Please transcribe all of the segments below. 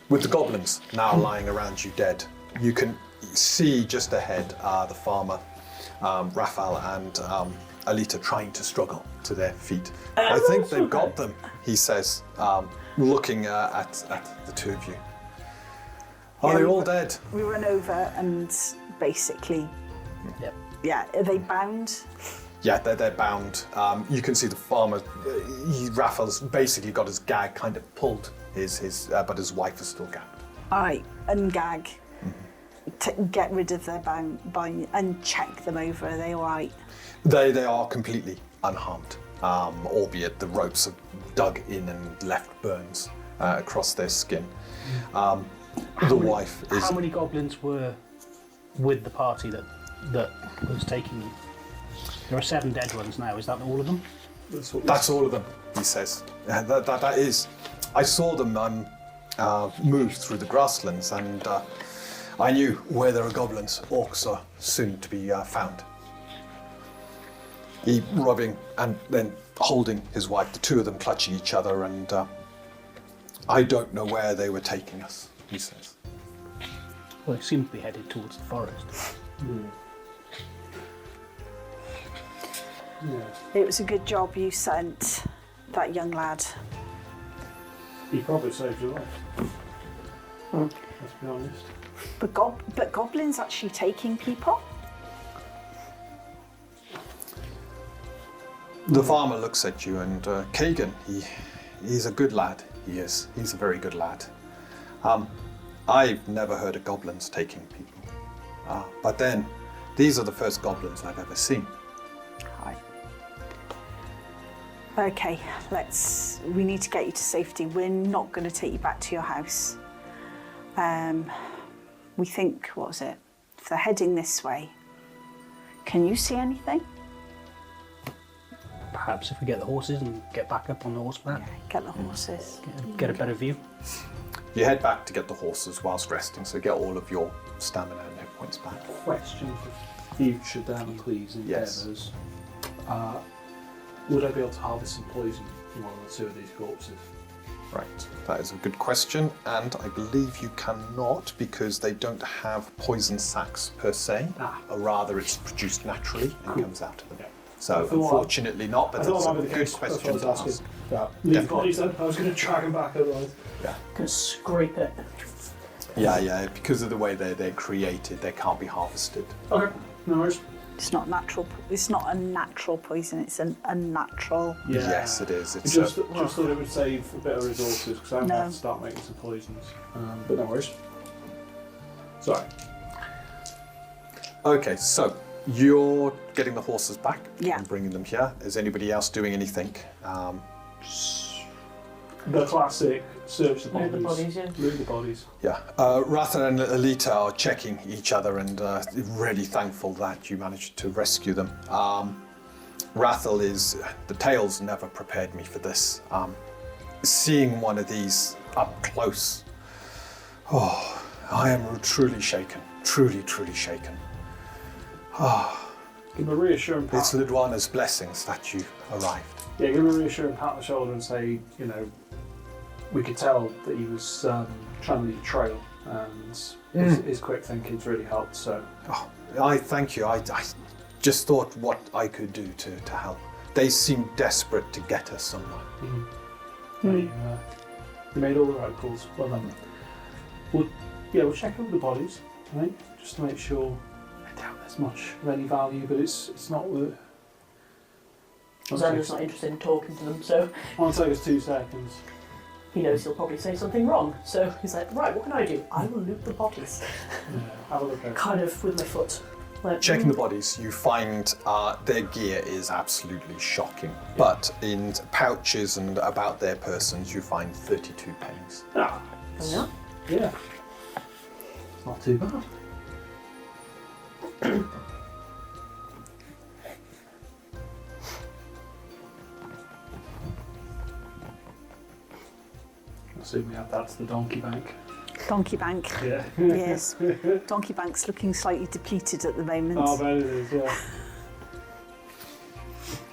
with the goblins now lying around you dead, you can see just ahead the farmer, Raphael and Alita trying to struggle to their feet. I think they've got them, he says, looking at the two of you. Are they all dead? We run over and basically, are they bound? Yeah, they're bound. You can see the farmer, Raphael's basically got his gag kind of pulled, but his wife is still gagged. All right, ungag. Get rid of their bind and check them over. Are they all right? They are completely unharmed, albeit the ropes have dug in and left burns across their skin. Wife is... How many goblins were with the party that was taking you? There are 7 dead ones now. Is that all of them? That's all of them, he says. That is. I saw them move through the grasslands, and I knew where there are goblins. Orcs are soon to be found. He rubbing and then holding his wife, the two of them clutching each other, and I don't know where they were taking us, he says. Well, they seem to be headed towards the forest. It was a good job you sent that young lad. He probably saved your life. Let's be honest. But goblins actually taking people? The farmer looks at you, and Kagan, he's a good lad. He is. He's a very good lad. I've never heard of goblins taking people. But then, these are the first goblins I've ever seen. Right. Okay, we need to get you to safety. We're not going to take you back to your house. We think, what was it? If they're heading this way, can you see anything? Perhaps if we get the horses and get back up on the horseback. Yeah, get the horses. Get a better view. You head back to get the horses whilst resting, so get all of your stamina and hit points back. Question for future Dan, please, endeavours. Yes. Would I be able to harvest some poison from one or two of these corpses? Right, that is a good question, and I believe you cannot because they don't have poison sacs per se, or rather it's produced naturally and comes out of them. Yeah. So unfortunately not, but that's a good question to ask. Leave the bodies then, I was going to drag them back otherwise. Yeah. Gonna scrape it. Yeah, because of the way they're created, they can't be harvested. Okay, no worries. It's not natural. It's not a natural poison. It's an unnatural. Yeah. Yes, it is. It's just thought it would save a bit of resources because I'm going to start making some poisons. But no worries. Sorry. Okay, so you're getting the horses back and bringing them here. Is anybody else doing anything? The classic search the bodies. Loot the bodies, yeah. Loot the bodies. Yeah. Ratha and Alita are checking each other and really thankful that you managed to rescue them. Rathel the tales never prepared me for this. Seeing one of these up close, I am truly shaken. Truly, truly shaken. Give him a reassuring pat. It's Ludwana's blessings that you arrived. Yeah, give him a reassuring pat on the shoulder and say, we could tell that he was trying to leave a trail, and his quick thinking's really helped. So, I thank you. I just thought what I could do to help. They seemed desperate to get us somewhere. You made all the right calls. Well done. We'll check over the bodies, right? Just to make sure. I doubt there's much of any value, but it's not worth. Xander's not interested in talking to them, so I'll take us 2 seconds. he knows he'll probably say something wrong. So he's like, right, what can I do? I will loot the bodies. Yeah, have a look at it. Kind of with my foot. Like, Checking the bodies, you find their gear is absolutely shocking. But in pouches and about their persons, you find 32 pennies. Yeah. It's not too bad. I assume we have that to the donkey bank. Donkey Bank. Yeah. Yes. Donkey Bank's looking slightly depleted at the moment. Oh, I bet it is, yeah.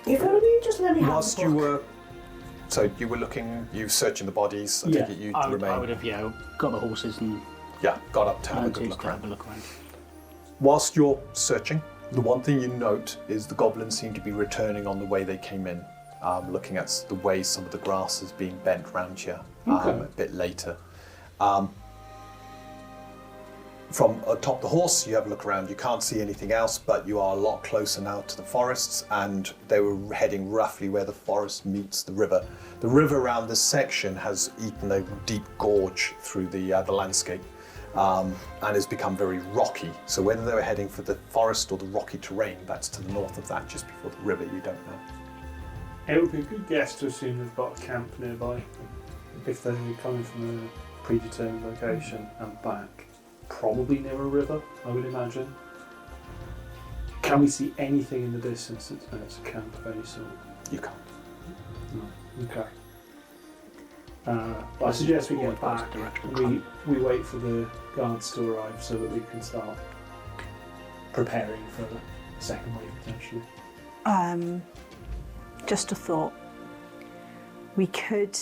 If only you just let me have Whilst the you book. were So you were looking, you were searching the bodies. I Yeah, think you I would remained. have got the horses and Yeah, got up to have a good to look have a around. look around. Whilst you're searching, the one thing you note is the goblins seem to be returning on the way they came in, looking at the way some of the grass is being bent round here a bit later. From atop the horse, you have a look around. You can't see anything else, but you are a lot closer now to the forests, and they were heading roughly where the forest meets the river. The river around this section has eaten a deep gorge through the landscape, and has become very rocky. So whether they were heading for the forest or the rocky terrain, that's to the north of that, just before the river, you don't know. It would be a good guess to assume they've got a camp nearby. If they're coming from a predetermined location and back. Probably near a river, I would imagine. Can we see anything in the distance that it's a camp of any sort? You can't. No. Okay. But I suggest we get back. We wait for the guards to arrive so that we can start preparing for the second wave potentially. Just a thought. We could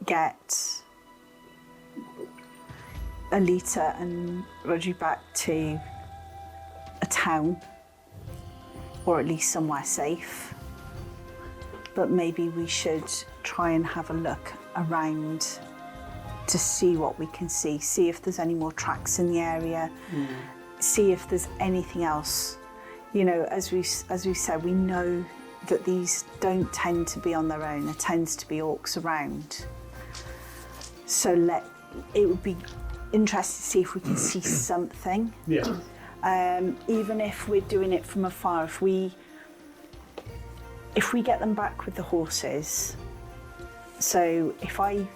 get Alita and Roger back to a town, or at least somewhere safe. But maybe we should try and have a look around to see what we can see if there's any more tracks in the area, see if there's anything else. You know, as we said, we know that these don't tend to be on their own. There tends to be orcs around. So it would be interesting to see if we can see something. Yeah. Even if we're doing it from afar, if we get them back with the horses, so if I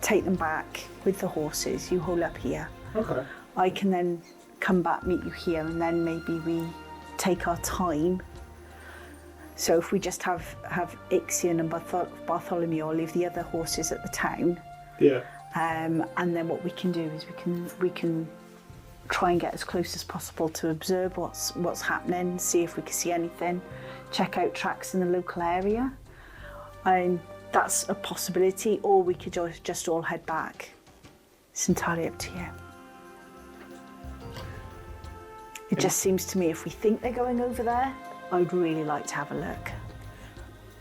take them back with the horses, you hold up here. Okay. I can then come back, meet you here, and then maybe we take our time. So if we just have Ixion and Bartholomew, or leave the other horses at the town. Yeah. And then what we can do is we can try and get as close as possible to observe what's happening, see if we can see anything, check out tracks in the local area. And that's a possibility, or we could just all head back. It's entirely up to you. It just seems to me if we think they're going over there, I'd really like to have a look.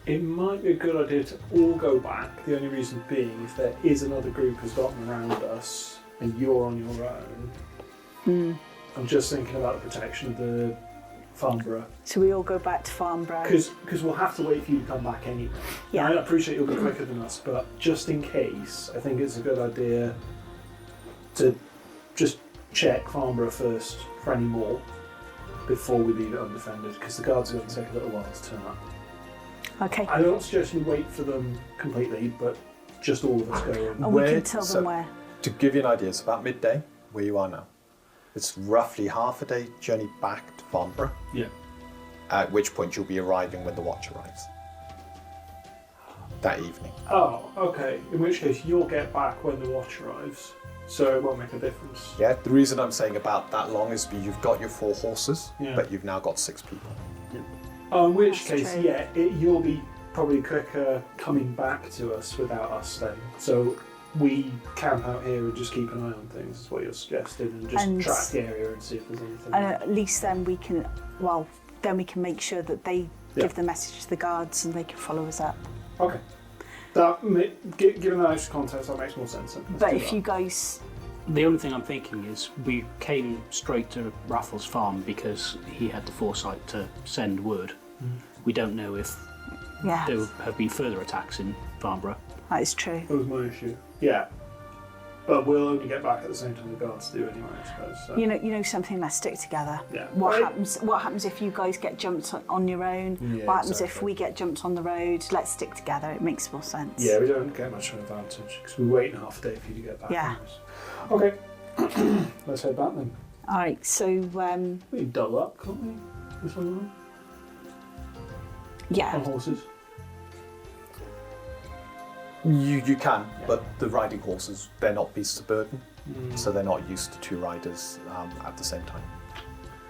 It might be a good idea to all go back. The only reason being, if there is another group who's gotten around us and you're on your own, I'm just thinking about the protection of the Farmborough. So we all go back to Farmborough. Because we'll have to wait for you to come back anyway. Yeah. Now, I appreciate you'll go quicker than us, but just in case, I think it's a good idea to just check Farmborough first for any more before we leave it undefended, because the guards are going to take a little while to turn up. Okay. I don't suggest we wait for them completely, but just all of us go in. And we can tell them where. To give you an idea, it's about midday where you are now. It's roughly half a day journey back to Farmborough, Yeah. at which point you'll be arriving when the watch arrives. That evening. Oh, okay. In which case, you'll get back when the watch arrives, so it won't make a difference. Yeah, the reason I'm saying about that long is you've got your 4 horses, Yeah. but you've now got 6 people. Oh, in which That's case, true. yeah, you'll be probably quicker coming back to us without us then. So we camp out here and just keep an eye on things, is what you're suggesting, and just And- track the area and see if there's anything. And at least then we can make sure that they Yeah. give the message to the guards and they can follow us up. Okay. Given that extra context, that makes more sense. Then. Let's But do if that. you guys, The only thing I'm thinking is we came straight to Raffles' farm because he had the foresight to send word. We don't know if yeah, there have been further attacks in Farmborough. that is true. That was my issue. Yeah. But we'll only get back at the same time the guards do anyway, I suppose. So. You know something. Let's stick together. Yeah. What Right. happens? What happens if you guys get jumped on your own? Yeah, What happens if exactly. we get jumped on the road? Let's stick together. It makes more sense. Yeah, we don't get much of an advantage because we're waiting half a day for you to get back. Yeah. Okay. Let's head back then. All right. So We can double up, can't we? This one yeah, on horses. You can, but the riding horses, they're not beasts of burden, so they're not used to 2 riders at the same time.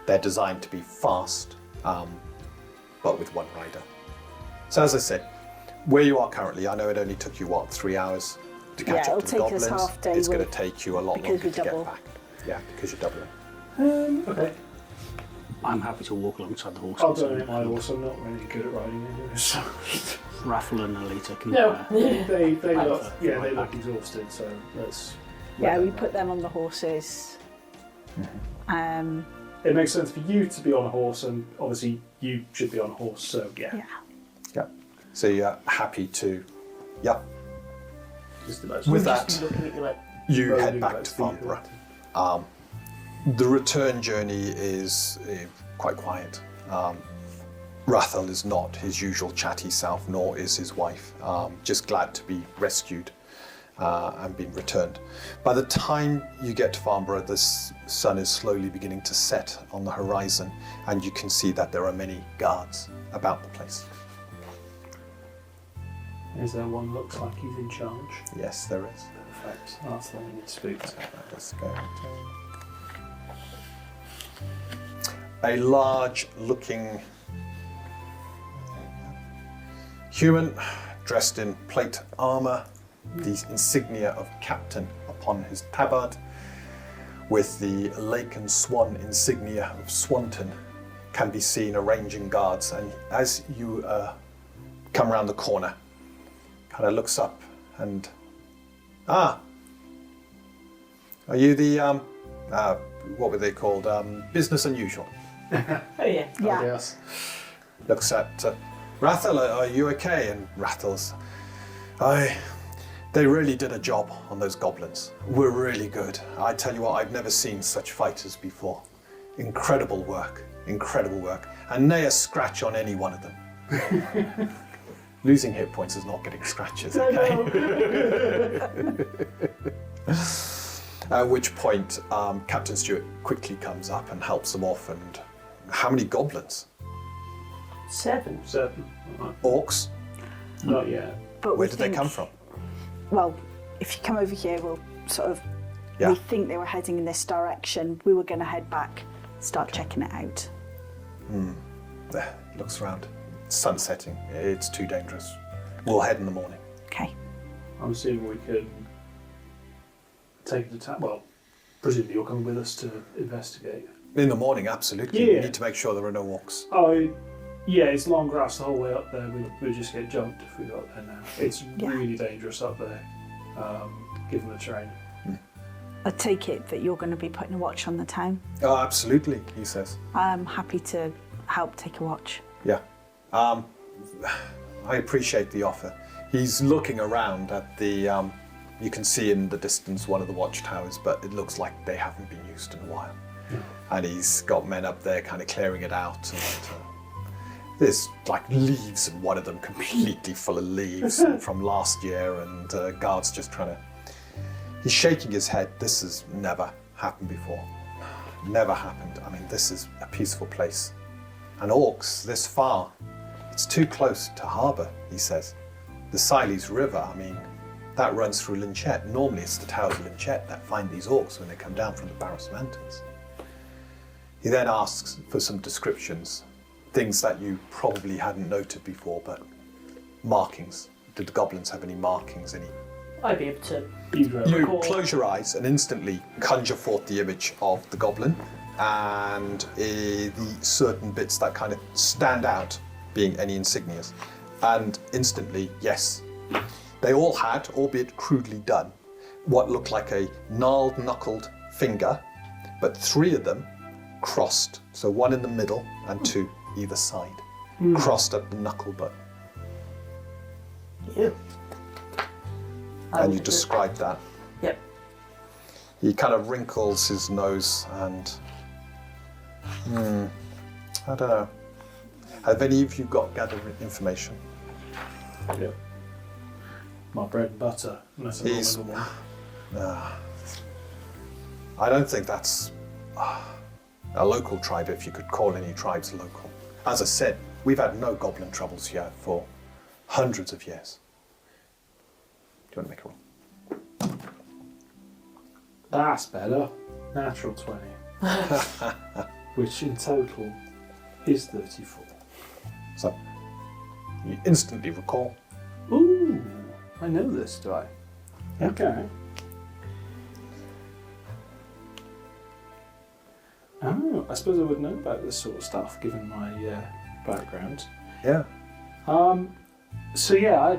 They're designed to be fast, but with 1 rider. So as I said, where you are currently, I know it only took you, 3 hours to catch Yeah, up to the it'll take us goblins? half day It's going to with- take you a lot because longer we to double. get back. Yeah, because you're doubling. Okay. I'm happy to walk alongside the horses. I'll donate my horse. I'm not really good at riding anyway, so. Raffle and Alita can. No. They Right look, back. yeah, Right they look back. exhausted, so let's. Yeah, we put them on the horses. It makes sense for you to be on a horse, and obviously you should be on a horse, so yeah. Yeah. Yeah. So you're happy to, yeah. Just about With Just that, looking at you like, you Rolling head back back to to the- Farmborough. The return journey is quite quiet. Rathel is not his usual chatty self, nor is his wife. Just glad to be rescued and being returned. By the time you get to Farmborough, the sun is slowly beginning to set on the horizon, and you can see that there are many guards about the place. Is there one looks like he's in charge? Yes, there is. Perfect. That's the one that spooked. Let's go. A large-looking human dressed in plate armor, the insignia of captain upon his tabard, with the lake and swan insignia of Swanton, can be seen arranging guards. And as you come around the corner, kind of looks up and, are you the, what were they called? Business unusual. oh yeah. Yeah. Yes. Looks at Rathel, are you okay? And Rathel's, they really did a job on those goblins. We're really good. I tell you what, I've never seen such fighters before. Incredible work, and nay a scratch on any one of them. Losing hit points is not getting scratches, okay? At which point, Captain Stewart quickly comes up and helps them off. And how many goblins? 7. 7. Right. Orcs? Not yet. But Where we did they think- come from? Well, if you come over here, we'll sort of. Yeah. We think they were heading in this direction. We were going to head back, start checking it out. There, looks around. Sun setting. It's too dangerous. We'll head in the morning. Okay. I'm assuming we can take the time. Well, presumably you're coming with us to investigate. In the morning, absolutely. We Yeah. need to make sure there are no orcs. Oh, yeah, it's long grass the whole way up there. We'll just get jumped if we got there now. It's Yeah. really dangerous up there, given the terrain. I take it that you're going to be putting a watch on the town. Oh, absolutely, he says. I'm happy to help take a watch. Yeah. I appreciate the offer. He's looking around at the, you can see in the distance one of the watchtowers, but it looks like they haven't been used in a while. And he's got men up there kind of clearing it out. And there's like leaves in one of them, completely full of leaves from last year, and guards just trying to... He's shaking his head. This has never happened before. Never happened. I mean, this is a peaceful place. And orcs this far, it's too close to harbour, he says. The Siles River, I mean, that runs through Linchet. Normally it's the towers of Linchet that find these orcs when they come down from the Barrows Mountains. He then asks for some descriptions, things that you probably hadn't noted before, but markings. Did the goblins have any markings, any... I'd be able to. You Cool. close your eyes and instantly conjure forth the image of the goblin and the certain bits that kind of stand out being any insignias. And instantly, yes, they all had, albeit crudely done, what looked like a gnarled, knuckled finger, but 3 of them crossed. So 1 in the middle and 2 either side, crossed at the knuckle button. Yeah. And you describe that. Yep. He kind of wrinkles his nose and, I don't know. Have any of you gathered information? Yeah. My bread and butter, unless I He's- remember one. I don't think that's a local tribe, if you could call any tribes local. As I said, we've had no goblin troubles here for hundreds of years. Do you want to make a roll? That's better. Natural 20. Which in total is 34. So, you instantly recall I know this, do I? Yeah. Okay. Oh, I suppose I would know about this sort of stuff, given my background. Yeah. So yeah,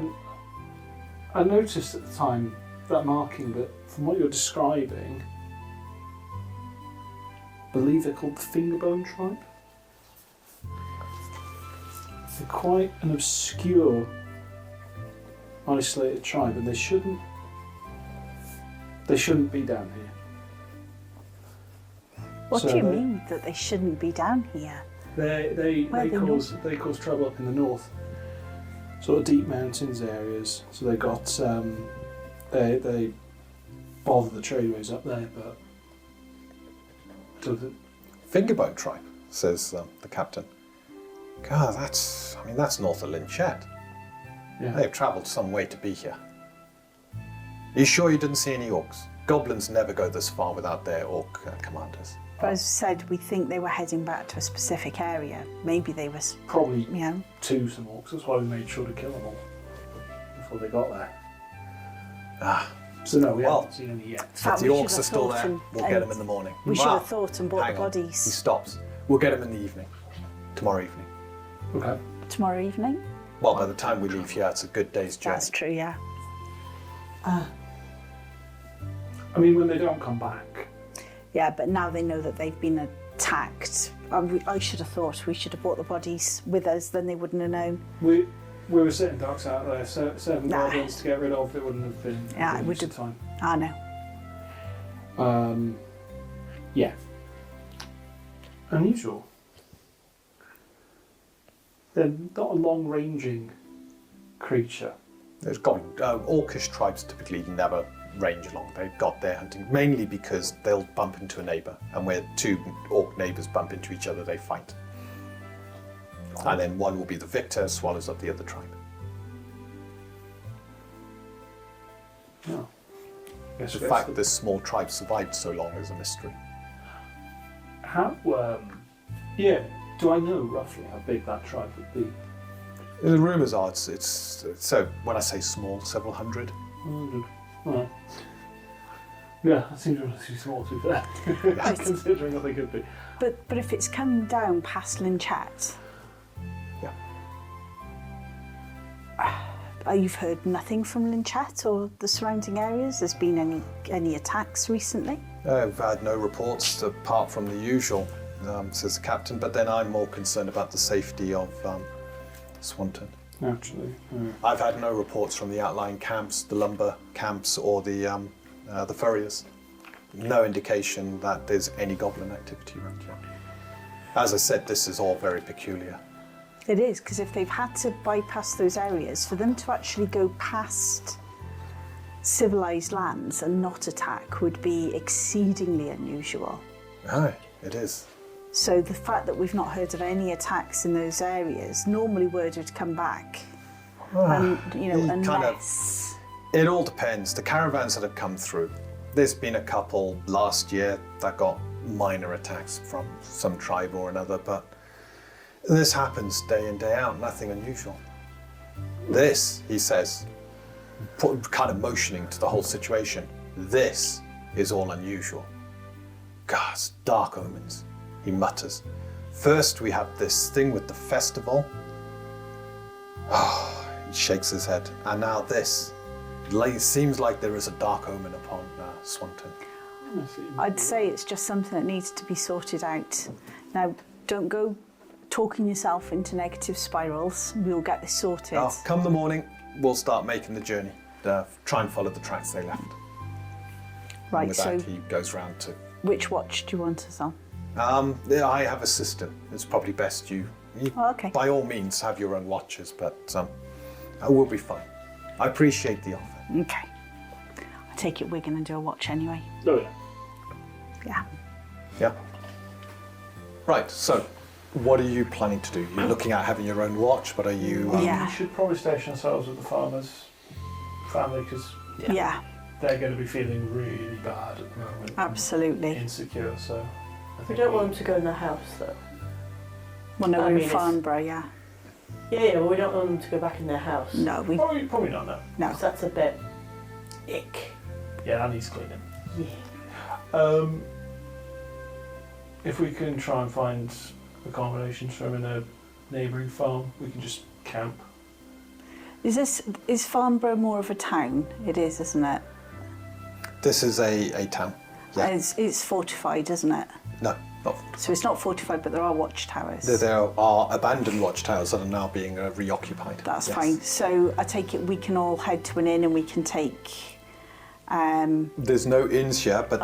I noticed at the time that marking, but from what you're describing, I believe they're called the Fingerbone tribe. They're quite an obscure, isolated tribe, and they shouldn't be down here. What So do you they- mean that they shouldn't be down here? They Where they cause trouble up in the north, sort of deep mountains areas. So they got they bother the tradeways up there, but Fingerbone tribe, says the captain. God, that's north of Linchette. yeah. They've travelled some way to be here. Are you sure you didn't see any orcs? Goblins never go this far without their orc commanders. But as I said, we think they were heading back to a specific area. Maybe they were, Probably you know. some orcs. That's why we made sure to kill them all before they got there. Ah, So no, we Well, haven't seen any yet. if fact, the we should orcs are have still thought there, and- we'll get and them in the morning. We should Ah, have thought and bought hang the on. bodies He stops. We'll get them in the evening. Tomorrow evening. Okay. tomorrow evening. Well, by the time we leave here, it's a good day's journey. That's true, yeah. I mean, when they don't come back, Yeah, but now they know that they've been attacked. I should have thought we should have brought the bodies with us, then they wouldn't have known. we were sitting ducks out there, seven Nah. goblins to get rid of. It wouldn't have been. Yeah, a it waste would of time. I know. Yeah. Unusual. They're not a long-ranging creature. There's orcish tribes typically never range along. They've got their hunting mainly because they'll bump into a neighbour, and where two orc neighbours bump into each other, they fight. And then one will be the victor, swallows up the other tribe. No. Guess The that's fact the- this small tribe survived so long is a mystery. How? Yeah. Do I know roughly how big that tribe would be? The rumours are it's so when I say small, several hundred. 100. Alright. Yeah, that seems relatively small to be fair, considering what they could be. But if it's come down past Linchette, Yeah. you've heard nothing from Linchette or the surrounding areas? There's been any attacks recently? I've had no reports apart from the usual, says the captain, but then I'm more concerned about the safety of Swanton. Naturally. I've had no reports from the outlying camps, the lumber camps, or the furriers. No indication that there's any goblin activity around here. As I said, this is all very peculiar. It is, because if they've had to bypass those areas, for them to actually go past civilized lands and not attack would be exceedingly unusual. Aye, it is. So the fact that we've not heard of any attacks in those areas, normally word would come back. And, you know, It kind of- unless... It all depends. The caravans that have come through, there's been a couple last year that got minor attacks from some tribe or another, but this happens day in, day out, nothing unusual. This, he says, kind of motioning to the whole situation, this is all unusual. God, it's dark omens, he mutters. First we have this thing with the festival. He shakes his head. And now this. It seems like there is a dark omen upon Swanton. I'd say it's just something that needs to be sorted out. Now, don't go talking yourself into negative spirals. We'll get this sorted. Oh, come the morning, we'll start making the journey. Try and follow the tracks they left. And Right, with so that, he goes round to... which watch do you want us on? I have a system. It's probably best you Oh, okay. by all means, have your own watches, but we'll be fine. I appreciate the offer. Okay. I take it we're going to do a watch anyway. Oh yeah. Yeah. Yeah. Right, so what are you planning to do? You're looking at having your own watch, but are you... Yeah. We should probably station ourselves with the farmer's family because Yeah, they're going to be feeling really bad at the moment. absolutely. Insecure, so I We think don't want them to go in their house though. Well, no, I we're in mean, if- Farmborough, yeah. Yeah, well, we don't want them to go back in their house. No, we Probably not, no. no. 'Cause that's a bit ick. Yeah, that needs cleaning. Yeah. If we can try and find accommodations for him in a neighbouring farm, we can just camp. Is Farmborough more of a town? It is, isn't it? This is a town. Yeah. It's fortified, isn't it? No, not. So it's not fortified, but there are watchtowers. There are abandoned watchtowers that are now being reoccupied. That's Yes. fine. So I take it we can all head to an inn and we can take. There's no inns here, but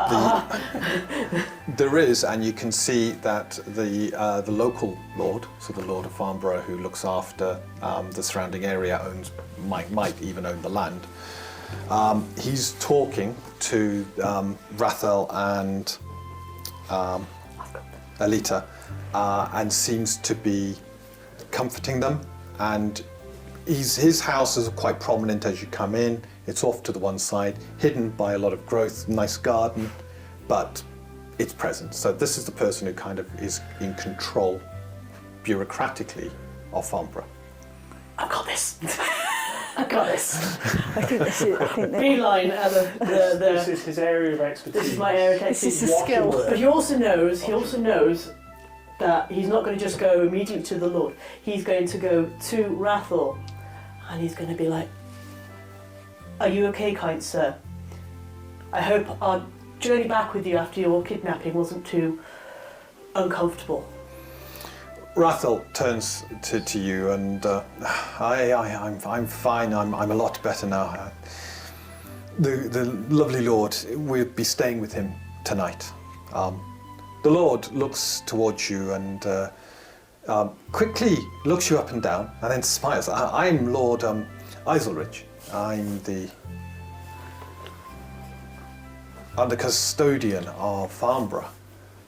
there is, and you can see that the local lord, so the Lord of Farmborough, who looks after the surrounding area, might even own the land. He's talking to Rathel and Alita, and seems to be comforting them. And his house is quite prominent as you come in. It's off to the one side, hidden by a lot of growth, nice garden, but it's present. So this is the person who kind of is in control, bureaucratically, of Farmborough. I've got this. I've got this. I think this is. I think that, Beeline and the This is his area of expertise. This is my area of this is expertise. a skill. But he also knows that he's not going to just go immediately to the Lord. He's going to go to Rathel, and he's going to be like, "Are you okay, kind sir? I hope our journey back with you after your kidnapping wasn't too uncomfortable." Rathel turns to you and I'm fine. I'm a lot better now. The lovely Lord, we'll be staying with him tonight. The Lord looks towards you and quickly looks you up and down and then smiles. I'm Lord Iselrich. I'm the custodian of Farmborough.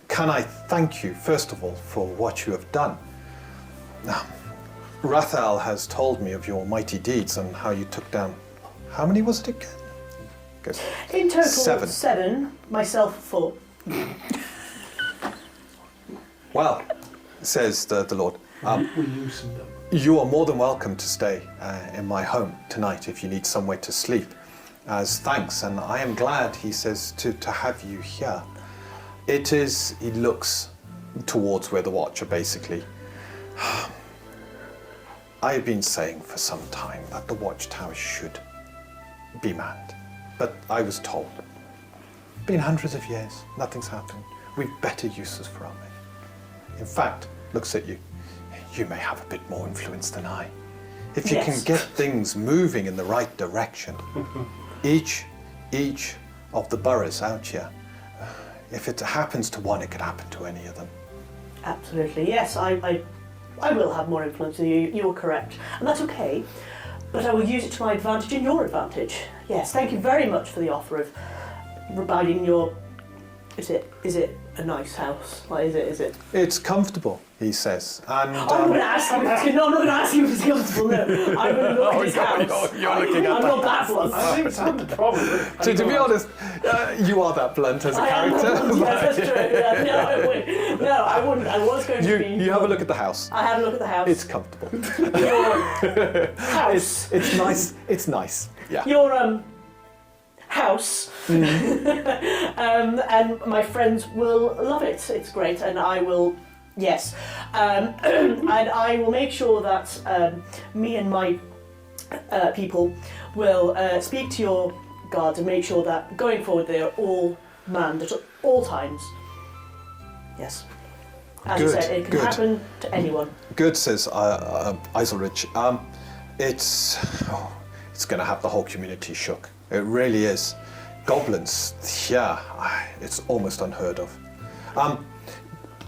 Can I thank you, first of all, for what you have done? Rathel has told me of your mighty deeds and how you took down... How many was it again? Good. In total, 7. 7. Myself 4. Well, says the Lord, We loosened them. you are more than welcome to stay in my home tonight if you need somewhere to sleep as thanks. And I am glad, he says, to have you here. It is, he looks towards where the watcher basically. I have been saying for some time that the watchtower should be manned, but I was told. Been hundreds of years, nothing's happened. We've better uses for our men. In fact, looks at you, you may have a bit more influence than I. If you can get things moving in the right direction, each of the boroughs out here, if it happens to one, it could happen to any of them. Absolutely, yes. I will have more influence than you. You are correct, and that's okay. But I will use it to my advantage and your advantage. Yes, thank you very much for the offer of providing your. Is it a nice house? Like, is it? It's comfortable, he says, and. I'm going to ask you. No, I'm not going to ask you if it's comfortable. No, I'm going to look at his house. You're looking at I'm that. not that blunt. I think it's probably. To be honest, you are that blunt as a I am character. not blunt, yes, that's true. Yeah, no, I wouldn't. No, I wouldn't. I was going to be. You have a look at the house. I have a look at the house. It's comfortable. Your house. It's nice. It's nice. Yeah. Your house. And my friends will love it. It's great, and I will. Yes, and I will make sure that me and my people will speak to your guards and make sure that going forward they are all manned at all times. Yes. As you Good, said, it can good. happen to anyone. Good, says Iselrich. It's going to have the whole community shook. It really is. Goblins, yeah, it's almost unheard of.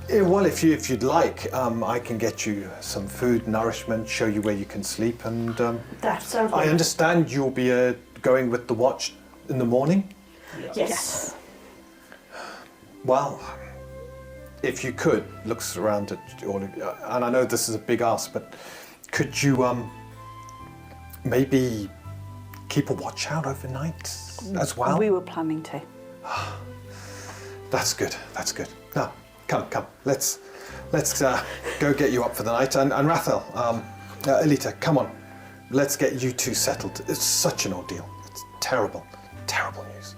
Well, if you'd like, I can get you some food, nourishment, show you where you can sleep, and That sounds. I understand you'll be going with the watch in the morning. Yes. Well, if you could, looks around at all of you, and I know this is a big ask, but could you maybe keep a watch out overnight as well? We were planning to. That's good. That's good. Now, come. Let's go get you up for the night. And Rathel, Alita, come on. Let's get you two settled. It's such an ordeal. It's terrible, terrible news.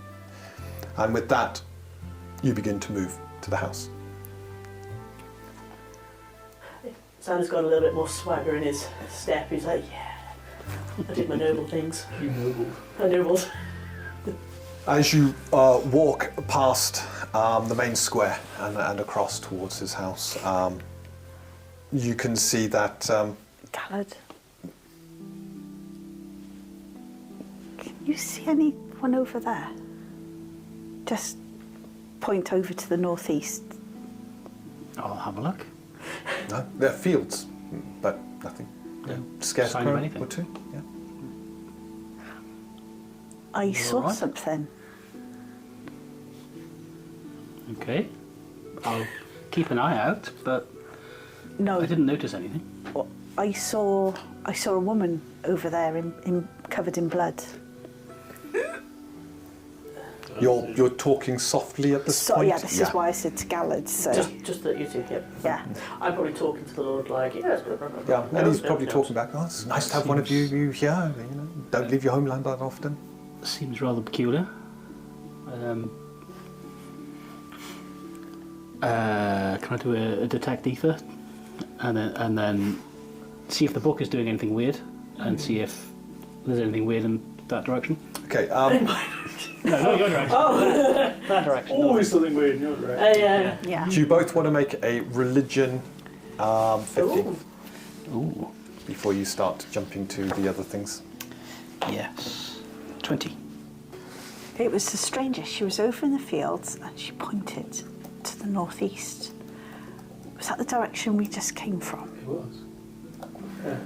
And with that, you begin to move to the house. Santa's got a little bit more swagger in his step. He's like, yeah, I did my noble things. You nobled. I nobled. As you walk past the main square and across towards his house, you can see that... Galad. Can you see anyone over there? Just point over to the northeast. I'll have a look. No, they're fields, but nothing. No Scarecrow sign of anything. or two. Yeah. I saw right? something. Okay. I'll keep an eye out, but No, I didn't notice anything. I saw a woman over there in covered in blood. You're talking softly at this point? Yeah, this is why I said to Galad. So Just that you two, yep. yeah, I'm probably talking to the Lord like, yes, blah, blah, blah, blah. Yeah, and he's No, probably no. talking back, oh, it's nice to have one of you here. You know, don't leave your homeland that often. Seems rather peculiar. Can I do a detect ether, and then see if the book is doing anything weird, and see if there's anything weird in that direction? Okay, No, not your direction. That direction. Always something weird in your direction. yeah. do you both want to make a religion 15 Ooh. before you start jumping to the other things? Yes. 20. It was the strangest. She was over in the fields and she pointed to the northeast. Was that the direction we just came from? It was. Yeah.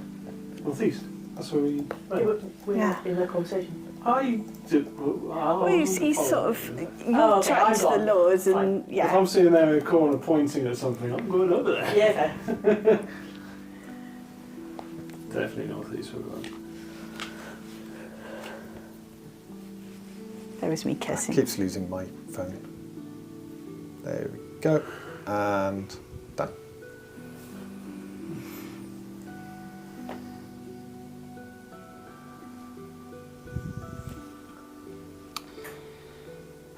Northeast. That's where we went. We're Yeah. in that conversation. I did. Well, he's sort of you're Oh, okay, chatting I'm to the gone. lords and Fine. If yeah. I'm sitting there in the corner pointing at something, I'm going over there. Yeah, okay. Definitely northeast where we went. There was me kissing. Keeps losing my phone. There we go. And done.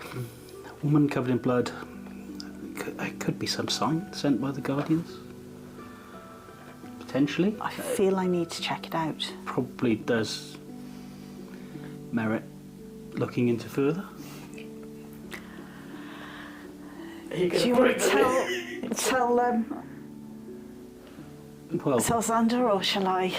A woman covered in blood. It could be some sign sent by the Guardians. Potentially. I feel I need to check it out. Probably does merit looking into further. Are you Do going you to want to break tell Well, Xander, or shall I?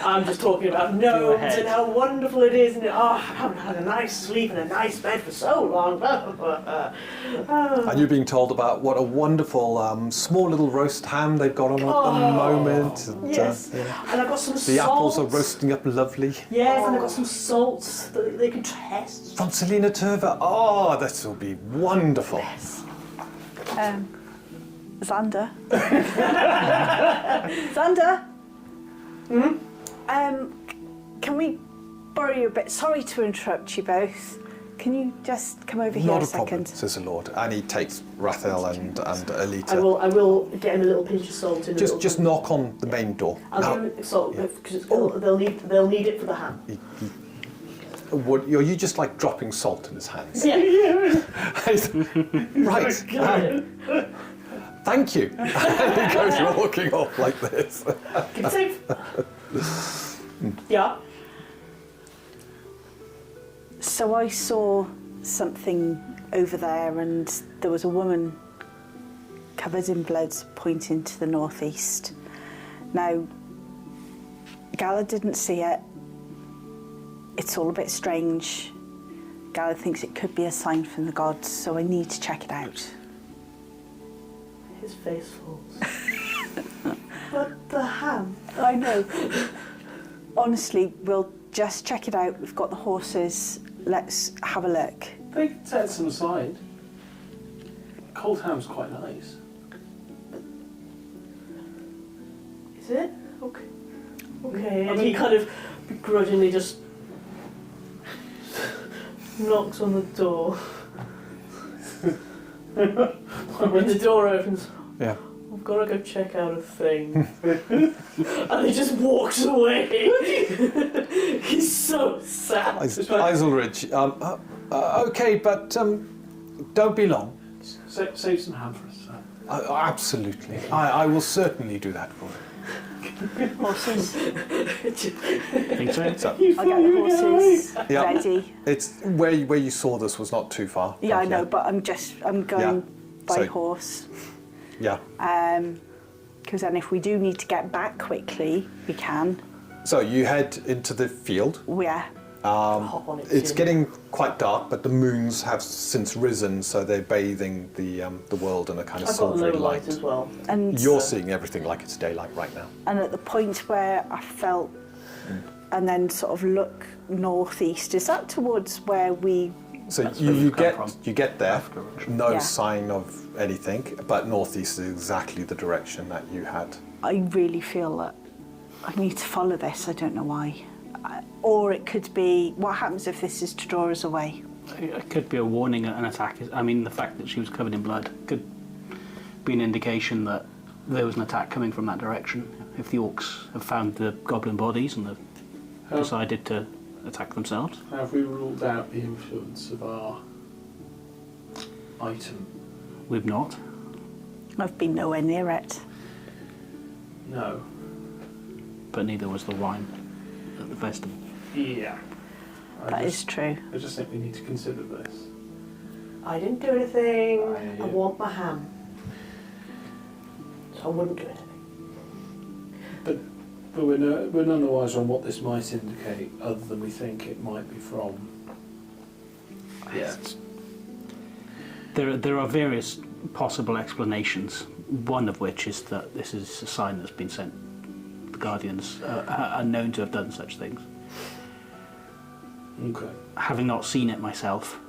I'm just talking about gnomes and how wonderful it is, and I haven't had a nice sleep in a nice bed for so long. And you're being told about what a wonderful small little roast ham they've got on at the moment. And, Yes, yeah. and I've got some The salt. apples are roasting up lovely. Yes, and I've got some salts that they can test. From Selena Turva. Oh, this will be wonderful. Xander. Xander. Can we borrow you a bit? Sorry to interrupt you both. Can you just come over here Not a a problem, second? says the Lord. And he takes Rathel and Alita. I will get him a little pinch of salt in. Just knock on the main door. I'll give him salt because they'll need it for the ham. Are you just like dropping salt in his hands? Yeah. Right. Thank you. And he goes walking off like this. Keep it safe. Yeah. So I saw something over there, and there was a woman covered in blood pointing to the northeast. Now, Galad didn't see it. It's all a bit strange. Galad thinks it could be a sign from the gods, so I need to check it out. His face falls. But the ham. I know. Honestly, we'll just check it out. We've got the horses. Let's have a look. They set some aside. Cold ham's quite nice. Is it? Okay. Okay. And he kind of begrudgingly just knocks on the door. When the door opens, Yeah. I've got to go check out a thing. And he just walks away. He's so sad. Iselridge, okay, but don't be long. Save some ham for us. Absolutely. I will certainly do that for you. Horses. Think so? So, I'll get the horses Yeah. ready. it's where you saw this was not too far. Yeah, I from know, here. but I'm going by So- horse. Yeah. Because then if we do need to get back quickly, we can. So you head into the field. Yeah. Hop on it It's soon. getting quite dark, but the moons have since risen, so they're bathing the world in a kind of I've got silvery low light light. as well. And You're seeing everything like it's daylight right now. and at the point where I felt and then sort of look northeast, is that towards where we So That's where you we've come get from. you get there, no Yeah. sign of anything, but northeast is exactly the direction that you had. I really feel that I need to follow this. I don't know why. Or it could be, what happens if this is to draw us away? It could be a warning at an attack. I mean, the fact that she was covered in blood could be an indication that there was an attack coming from that direction. If the orcs have found the goblin bodies and have decided to attack themselves. Have we ruled out the influence of our item? We've not. I've been nowhere near it. No. But neither was the wine at the festival. Yeah. That is true. I just think we need to consider this. I didn't do anything. I- I want my ham. So I wouldn't do anything. But we're none the wiser on what this might indicate, other than we think it might be from. Yeah. There are various possible explanations, one of which is that this is a sign that's been sent. The Guardians are known to have done such things. Okay. Having not seen it myself,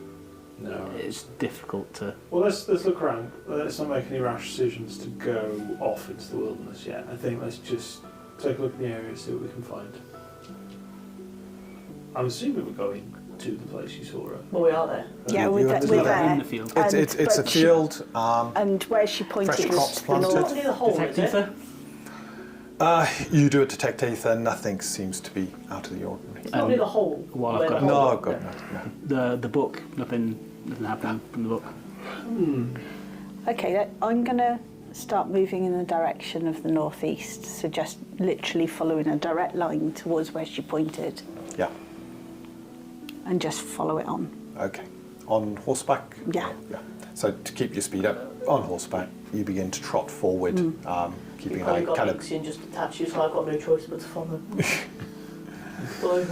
No. it's difficult to... Well, let's look around. Let's not make any rash decisions to go off into the wilderness yet. I think let's just take a look in the area, see what we can find. I'm assuming we're going to the place you saw her. Well, we are there. Yeah, You- we're, you there, understand we're that there. in the field. It's a but she- field. And where she pointed Fresh was crops the planted. north. Not near the hole, Detect is it? ether? You do a detect ether, nothing seems to be out of the ordinary. It's not near the hole. While I've where got- the No, hole- I've got no. The book, nothing happened from the book. Okay, I'm going to start moving in the direction of the northeast. So just literally following a direct line towards where she pointed Yeah. and just follow it on. Okay. On horseback? Yeah. Yeah. So to keep your speed up, on horseback, you begin to trot forward, keeping You've an probably eye got kind of. Ixie and just attach you, so I've got no choice but to follow. Fly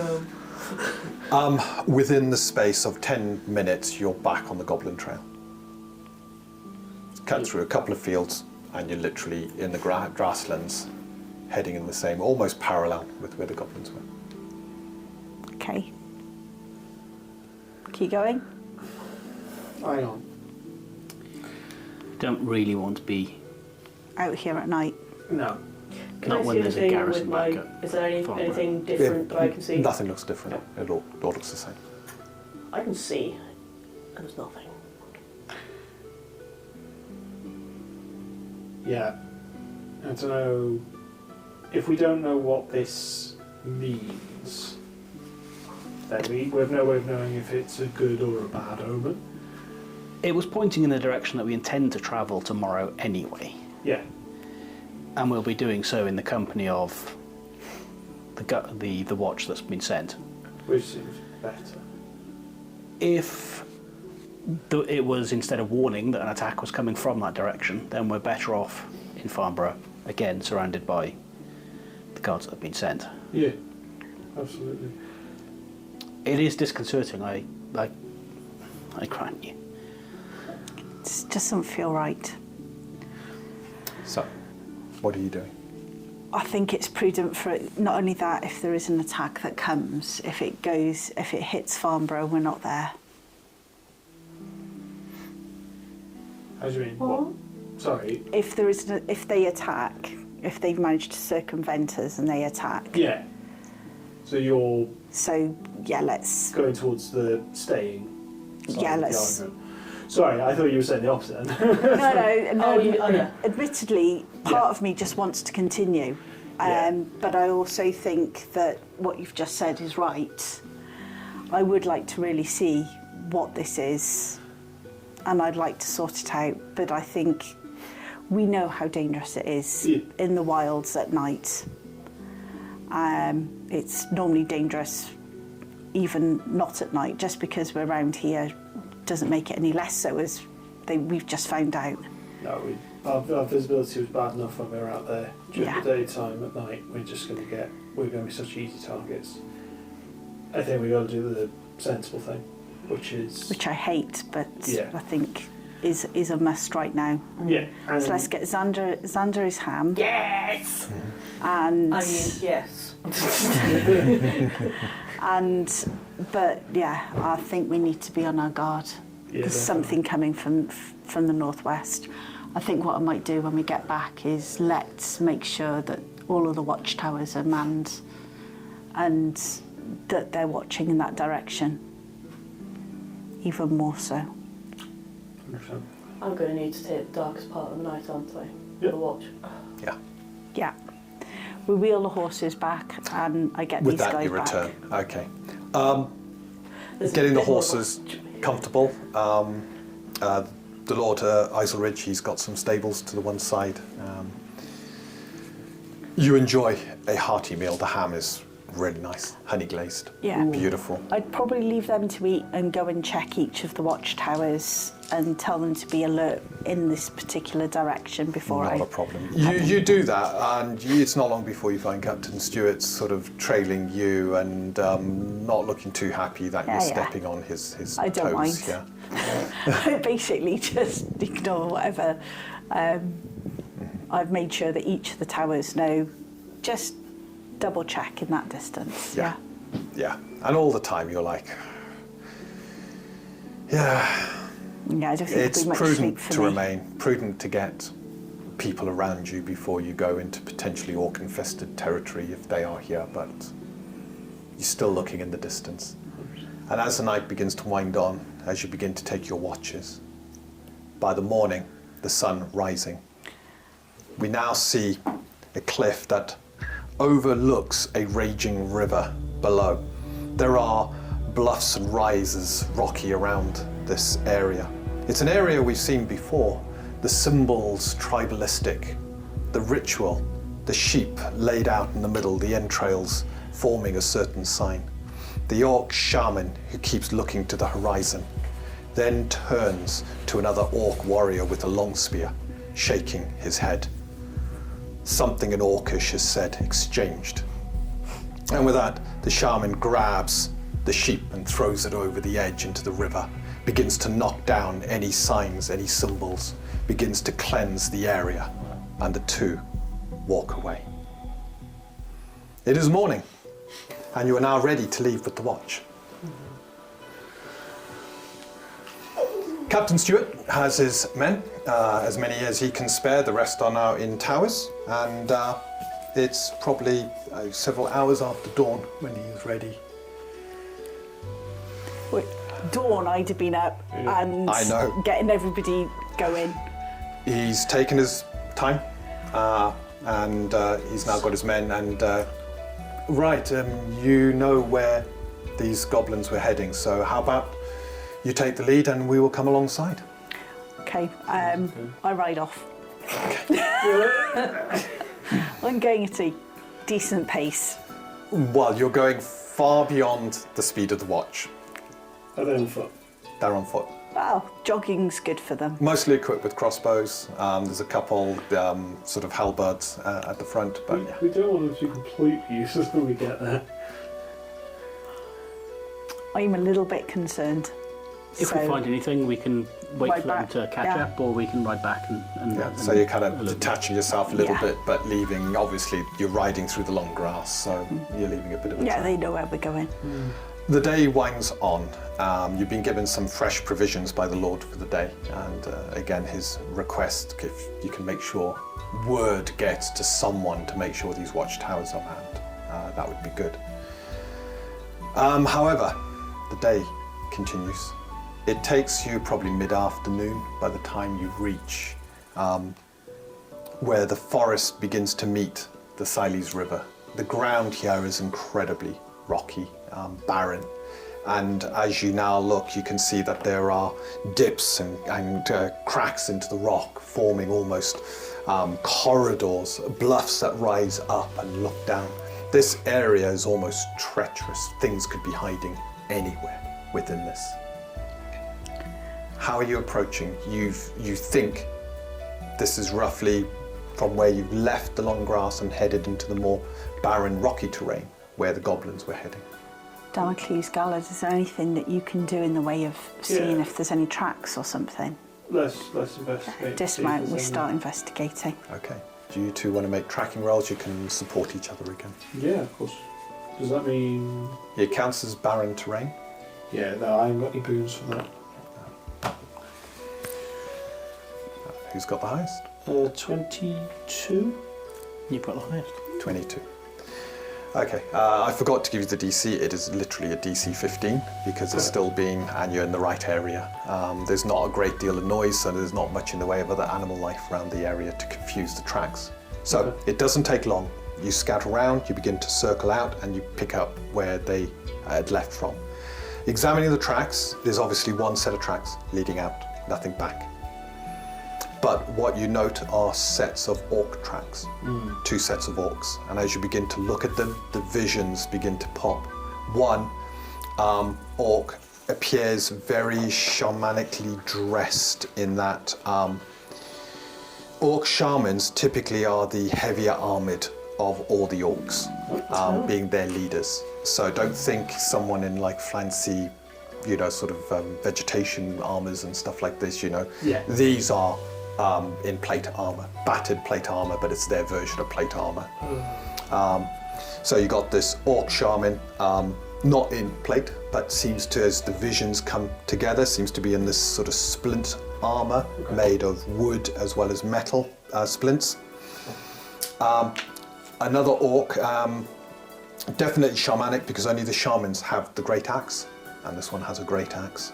home. Within the space of 10 minutes, you're back on the Goblin Trail. Cut through a couple of fields, and you're literally in the grasslands, heading in the same, almost parallel with where the goblins were. Okay. Keep going. Hang on. Don't really want to be... Out here at night. No. Can Not I when see there's a anything garrison with my... back at Is there Farmborough. anything different that I can see? Nothing looks different. It all looks the same. I can see, and there's nothing. Yeah. I don't know. If we don't know what this means, then we have no way of knowing if it's a good or a bad omen. It was pointing in the direction that we intend to travel tomorrow anyway. Yeah. And we'll be doing so in the company of the watch that's been sent. Which seems better. If it was, instead of warning that an attack was coming from that direction, then we're better off in Farmborough, again surrounded by the guards that have been sent. Yeah. Absolutely. It is disconcerting, I grant you. It doesn't feel right. So, what are you doing? I think it's prudent for it, not only that, if there is an attack that comes, if it hits Farmborough, we're not there. How do you mean? What? What? Sorry. If they attack, if they've managed to circumvent us and they attack. Yeah. So you're So yeah, let's. going towards the staying side Yeah, of the let's- argument. Sorry, I thought you were saying the opposite. No. Oh, yeah. Admittedly, part of me just wants to continue. But I also think that what you've just said is right. I would like to really see what this is, and I'd like to sort it out. But I think we know how dangerous it is in the wilds at night. It's normally dangerous even not at night. Just because we're around here doesn't make it any less so, as we've just found out. No, our visibility was bad enough when we were out there. During the daytime, at night, we're going to be such easy targets. I think we got to do the sensible thing, which I hate, but I think is a must right now. Yeah. So let's get Xander his ham. Yes. And I mean, yes. But I think we need to be on our guard. There's something coming from the northwest. I think what I might do when we get back is let's make sure that all of the watchtowers are manned and that they're watching in that direction. Even more so. 100%. I'm going to need to take the darkest part of the night, aren't I? Yeah. For the watch. Yeah. We wheel the horses back and I get With these that, guys you back. return. Okay. There's Getting a the bit more horses comfortable. The Lord Iselridge, he's got some stables to the one side. You enjoy a hearty meal. The ham is really nice, honey glazed. Yeah. Beautiful. I'd probably leave them to eat and go and check each of the watchtowers and tell them to be alert in this particular direction before Not a problem. You do that, and it's not long before you find Captain Stewart's sort of trailing you and not looking too happy that you're stepping on his I don't toes. mind. Yeah. Basically, just ignore whatever. I've made sure that each of the towers know. Just double check in that distance. Yeah. And all the time you're like, Yeah, I don't think it's it'll be much sleep prudent for to me. remain, prudent to get people around you before you go into potentially orc-infested territory if they are here, but you're still looking in the distance. And as the night begins to wind on, as you begin to take your watches, by the morning, the sun rising, we now see a cliff that overlooks a raging river below. There are bluffs and rises rocky around this area. It's an area we've seen before. The symbols tribalistic, the ritual, the sheep laid out in the middle, the entrails forming a certain sign. The orc shaman who keeps looking to the horizon, then turns to another orc warrior with a long spear, shaking his head. Something in Orcish is said, exchanged. And with that, the shaman grabs the sheep and throws it over the edge into the river, begins to knock down any signs, any symbols, begins to cleanse the area, and the two walk away. It is morning, and you are now ready to leave with the watch. Captain Stewart has his men, as many as he can spare. The rest are now in towers, and it's probably several hours after dawn when he is ready. Well, dawn, I'd have been up and I know. getting everybody going. He's taken his time, and he's now got his men. And you know where these goblins were heading. So how about you take the lead, and we will come alongside. Okay, I ride off. I'm going at a decent pace. Well, you're going far beyond the speed of the watch. Are they on foot? They're on foot. Well, jogging's good for them. Mostly equipped with crossbows. There's a couple sort of halberds at the front, but yeah. We don't want them to be completely useless when we get there. I'm a little bit concerned. If we find anything, we can wait Ride for them back, to catch yeah. up, or we can ride back and Yeah, so you're kind of a little detaching yourself a little Yeah. bit, but leaving, obviously, you're riding through the long grass, so you're leaving a bit of a Yeah, trail. they know where we're going. The day winds on. You've been given some fresh provisions by the Lord for the day, and again, his request, if you can make sure word gets to someone to make sure these watchtowers are manned, that would be good. However, the day continues. it takes you probably mid-afternoon by the time you reach where the forest begins to meet the Siles River. The ground here is incredibly rocky, barren. And as you now look, you can see that there are dips and cracks into the rock, forming almost corridors, bluffs that rise up and look down. This area is almost treacherous. Things could be hiding anywhere within this. How are you approaching? You think this is roughly from where you've left the long grass and headed into the more barren, rocky terrain where the goblins were heading. Damocles Gallard, is there anything that you can do in the way of seeing if there's any tracks or something? Let's investigate. Dismount, we start investigating. Okay. Do you two want to make tracking rolls? You can support each other again. Yeah, of course. Does that mean... It counts as barren terrain. Yeah, no, I haven't got any boons for that. Who's got the highest? 22? You've got the highest. 22. Okay, I forgot to give you the DC. It is literally a DC 15 because it's still being, and you're in the right area. There's not a great deal of noise, so there's not much in the way of other animal life around the area to confuse the tracks. So it doesn't take long. You scout around, you begin to circle out, and you pick up where they had left from. Examining the tracks, there's obviously one set of tracks leading out, nothing back. But what you note are sets of orc tracks, 2 sets of orcs. And as you begin to look at them, the visions begin to pop. One orc appears very shamanically dressed in that orc shamans typically are the heavier armoured of all the orcs, being their leaders. So don't think someone in like fancy, sort of vegetation armours and stuff like this, Yeah. These are in plate armour, battered plate armour, but it's their version of plate armour. So you got this orc shaman, not in plate, but seems to, as the visions come together, seems to be in this sort of splint armour made of wood as well as metal splints. Another orc, definitely shamanic because only the shamans have the great axe, and this one has a great axe.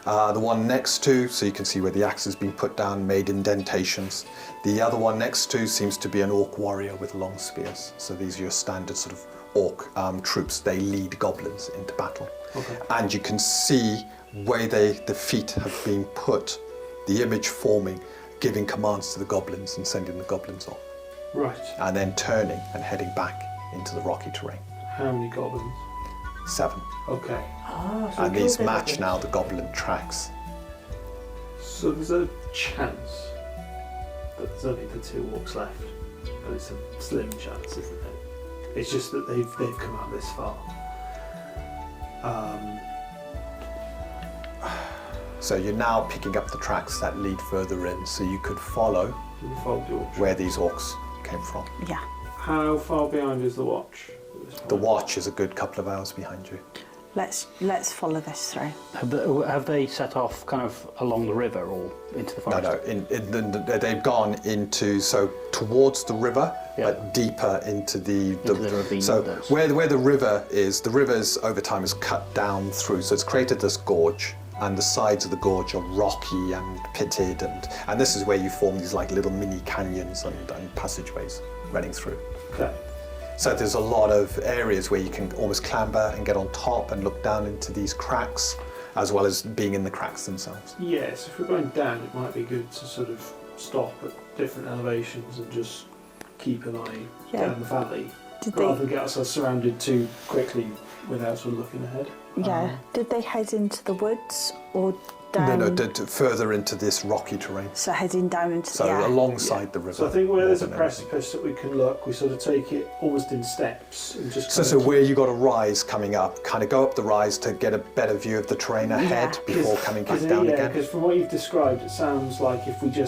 The one next to, so you can see where the axe has been put down, made indentations. The other one next to seems to be an orc warrior with long spears. So these are your standard sort of orc troops. They lead goblins into battle. Okay. And you can see where the feet have been put, the image forming, giving commands to the goblins and sending the goblins off. Right. And then turning and heading back into the rocky terrain. How many goblins? 7. Okay. So And we these killed match everything. now the goblin tracks. So there's a chance that there's only the 2 orcs left. But it's a slim chance, isn't it? It's just that they've come out this far. So you're now picking up the tracks that lead further in, so you could follow So we followed the orcs. where these orcs came from. Yeah. How far behind is the watch? At this The point? watch is a good couple of hours behind you. Let's follow this through. Have they set off kind of along the river or into the forest? No. They've gone into, so towards the river, Yeah. but deeper into the ravine So that's- where the river's over time is cut down through. So it's created this gorge, and the sides of the gorge are rocky and pitted, and this is where you form these like little mini canyons and passageways running through. Okay. So there's a lot of areas where you can almost clamber and get on top and look down into these cracks, as well as being in the cracks themselves. Yes, if we're going down, it might be good to sort of stop at different elevations and just keep an eye down the valley, Did rather they? than get ourselves surrounded too quickly without sort of looking ahead. Yeah. Did they head into the woods or down? No, further into this rocky terrain. So heading down into So the alongside the river. So I think where there's a more than anything. precipice that we can look, we sort of take it almost in steps and just. So where you got a rise coming up, kind of go up the rise to get a better view of the terrain ahead before coming back down again. Because from what you've described, it sounds like if we go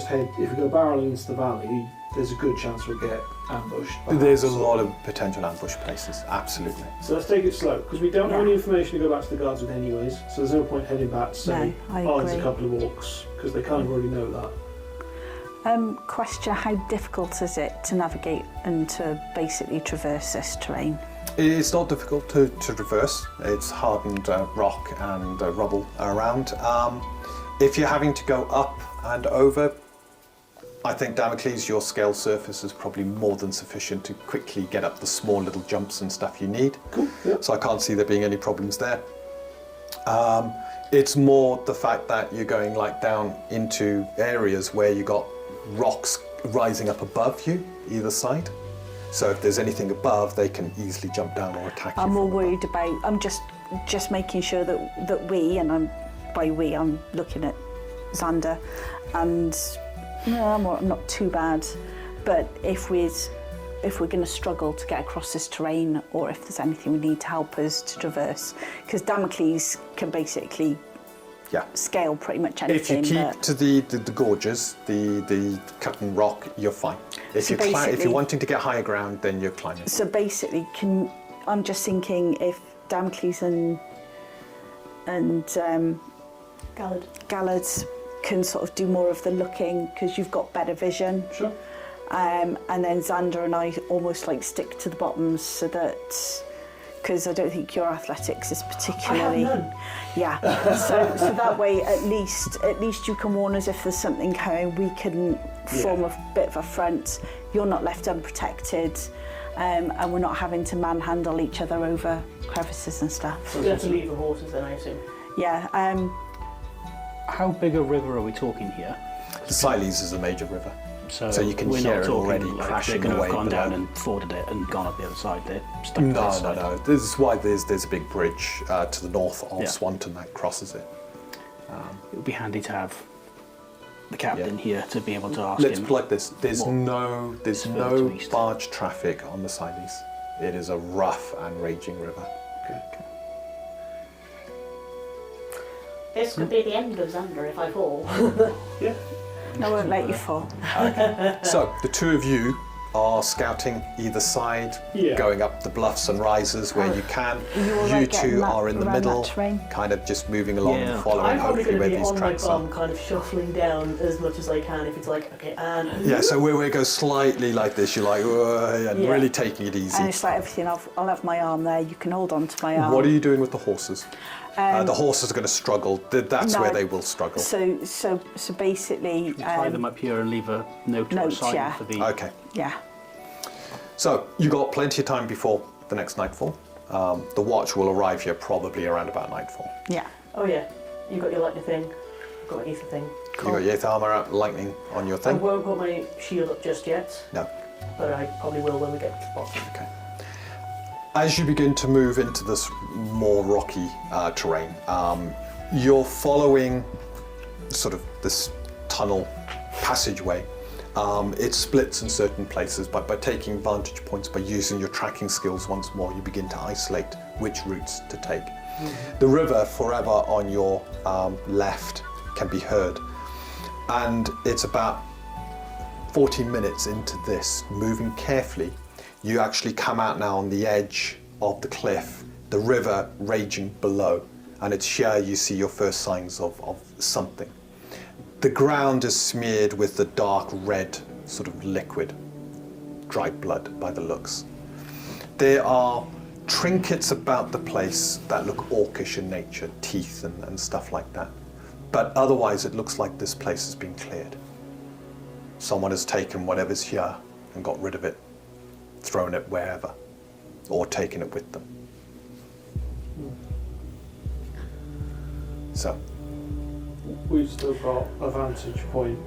barreling into the valley, there's a good chance we'll get ambushed. There's a perhaps. lot of potential ambush places, absolutely. So let's take it slow, because we don't have Yeah. any information to go back to the guards with anyways, so there's no point heading back to say, No, I oh, there's a agree. couple of orcs, because they kind of already know that. Question: how difficult is it to navigate and to basically traverse this terrain? It's not difficult to traverse. It's hardened rock and rubble around. If you're having to go up and over, I think Damocles, your scale surface is probably more than sufficient to quickly get up the small little jumps and stuff you need. Cool. Yeah. So I can't see there being any problems there. It's more the fact that you're going like down into areas where you got rocks rising up above you, either side. So if there's anything above, they can easily jump down or attack you. I'm more from above. worried about. I'm just making sure that we, and by we I'm looking at Xander, and no, I'm not too bad. But if we're going to struggle to get across this terrain, or if there's anything we need to help us to traverse, because Damocles can basically scale pretty much anything. If you keep to the gorges, the cut and rock, you're fine. If you're wanting to get higher ground, then you're climbing. So basically, I'm just thinking if Damocles and Gallard can sort of do more of the looking, because you've got better vision. Sure. And then Xander and I almost like stick to the bottoms, so that, because I don't think your athletics is particularly. I have none. Yeah. So that way, at least you can warn us if there's something coming. We can form a bit of a front. You're not left unprotected, and we're not having to manhandle each other over crevices and stuff. So we have to leave the horses then, I assume. Yeah. How big a river are we talking here? The Siles is a major river. So you can we're hear not it talking already like crashing they're going to away have gone below. down and forded it and gone up the other side. They're stuck to this side. No. This is why there's a big bridge to the north of Yeah. Swanton that crosses it. It would be handy to have the captain here to be able to ask Let's him. put it like this: there's what no further to east. barge traffic on the Siles. It is a rough and raging river. This could be the end of Xander if I fall. Yeah. I won't let you fall. So the two of you are scouting either side, going up the bluffs and rises where you can. You all right getting two that are in the around middle, that terrain? kind of just moving along, Yeah. following I'm probably hopefully going where to be these on my tracks are. bum, kind of shuffling down as much as I can. If it's like, okay, and Yeah, so where we go slightly like this, you're like, "Whoa," and Yeah. really taking it easy. And it's like everything. I'll have my arm there. You can hold on to my arm. What are you doing with the horses? The horses are going to struggle. That's no, where they will struggle. So basically, You tie them up here and leave a note or a Note, sign yeah. for the. Okay. yeah. So you got plenty of time before the next nightfall. The watch will arrive here probably around about nightfall. Yeah. oh yeah, you got your lightning thing, I've got my ether thing. You got your 8th armor out, lightning on your I thing. won't put my shield up just yet, No. but I probably will when we get to the bottom. Okay. As you begin to move into this more rocky terrain, you're following sort of this tunnel passageway. It splits in certain places, but by taking vantage points, by using your tracking skills once more, you begin to isolate which routes to take. The river forever on your left can be heard, and it's about 40 minutes into this, moving carefully, you actually come out now on the edge of the cliff, the river raging below, and it's here you see your first signs of something. The ground is smeared with the dark red sort of liquid, dried blood by the looks. There are trinkets about the place that look orcish in nature, teeth and stuff like that. But otherwise it looks like this place has been cleared. Someone has taken whatever's here and got rid of it, thrown it wherever, or taken it with them. So, We've still got a vantage point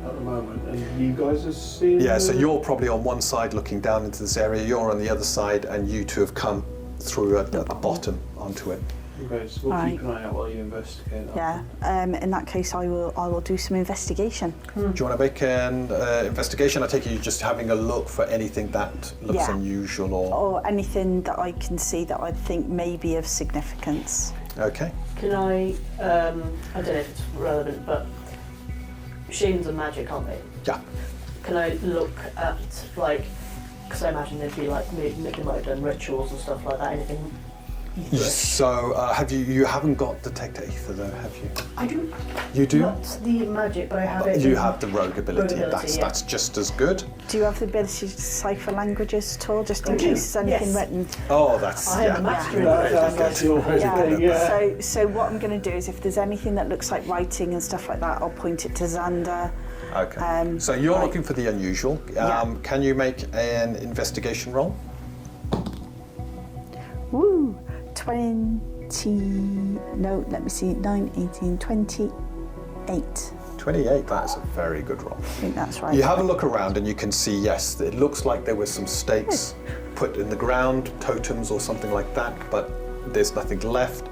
at the moment, and you guys are seeing. yeah, so you're probably on one side looking down into this area, you're on the other side, and you two have come through at the bottom onto it. Okay, so we'll keep an eye out while you investigate that. Yeah. In that case, I will do some investigation. Do you want to make an investigation? I take it you're just having a look for anything that looks Yeah. unusual or... Or anything that I can see that I think may be of significance. Okay. Can I don't know if it's relevant, but shades and magic, aren't they? Yeah. Can I look at, like, because I imagine there'd be like, they might have done rituals and stuff like that, anything So you haven't got detect ether though, have you? I do. You do? Not the magic, but I have it. You in have the rogue ability. That's just as good. Do you have the ability to decipher languages at all, just in case there's anything Yes. written? Oh, that's I am a master in That's your whole thing, yeah. So what I'm going to do is, if there's anything that looks like writing and stuff like that, I'll point it to Xander. Okay. So you're right. looking for the unusual. Yeah. Can you make an investigation roll? Woo! 20. No, let me see. 9, 18, 28. 28. That's a very good roll. I think that's right. You have a look around and you can see, yes, it looks like there were some stakes put in the ground, totems or something like that, but there's nothing left.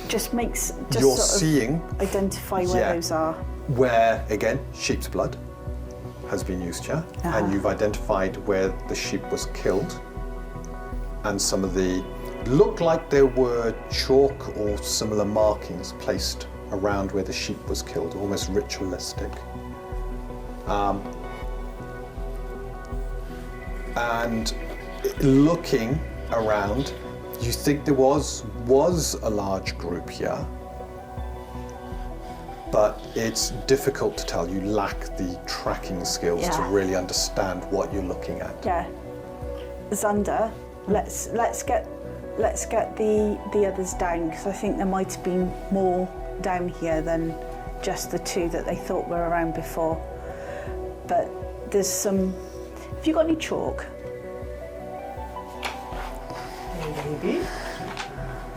Just You're sort seeing of identify where those are. where, again, sheep's blood has been used here, and you've identified where the sheep was killed, and some of the look like there were chalk or similar markings placed around where the sheep was killed, almost ritualistic. And looking around, you think there was a large group here, but it's difficult to tell. You lack the tracking skills to really understand what you're looking at. Yeah. Xander, let's get the others down, because I think there might have been more down here than just the two that they thought were around before. But there's some. Have you got any chalk? Maybe.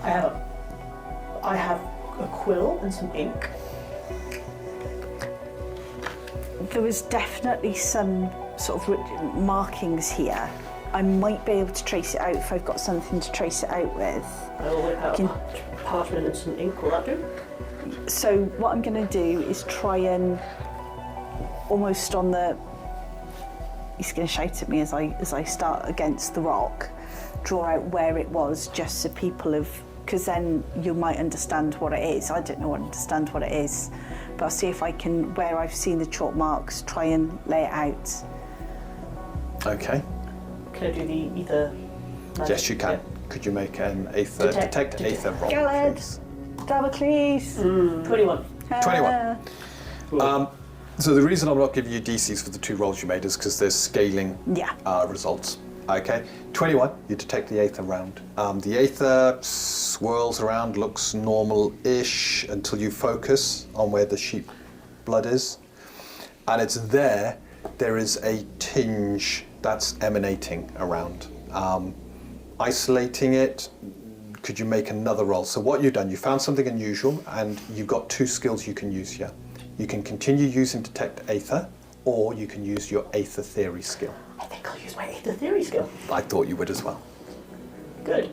I have a quill and some ink. There was definitely some sort of markings here. I might be able to trace it out if I've got something to trace it out with. I will whip out parchment and some ink. Will that do? So what I'm going to do is try and almost on the. He's going to shout at me as I start against the rock. Draw out where it was, just so people have, because then you might understand what it is. I don't understand what it is, but I'll see if I can, where I've seen the chalk marks, try and lay it out. Okay. Can I do the ether? Yes, you can. Yeah. Could you make an ether detect ether roll, Galad. please? Damocles. 21. 21. So the reason I'm not giving you DCs for the two rolls you made is because there's scaling results. Okay, 21, you detect the aether round. The aether swirls around, looks normal-ish until you focus on where the sheep blood is. And it's there is a tinge that's emanating around. Isolating it, could you make another roll? So what you've done, you found something unusual, and you've got two skills you can use here. You can continue using detect aether, or you can use your aether theory skill. I think I'll use my ether theory skill. I thought you would as well. Good.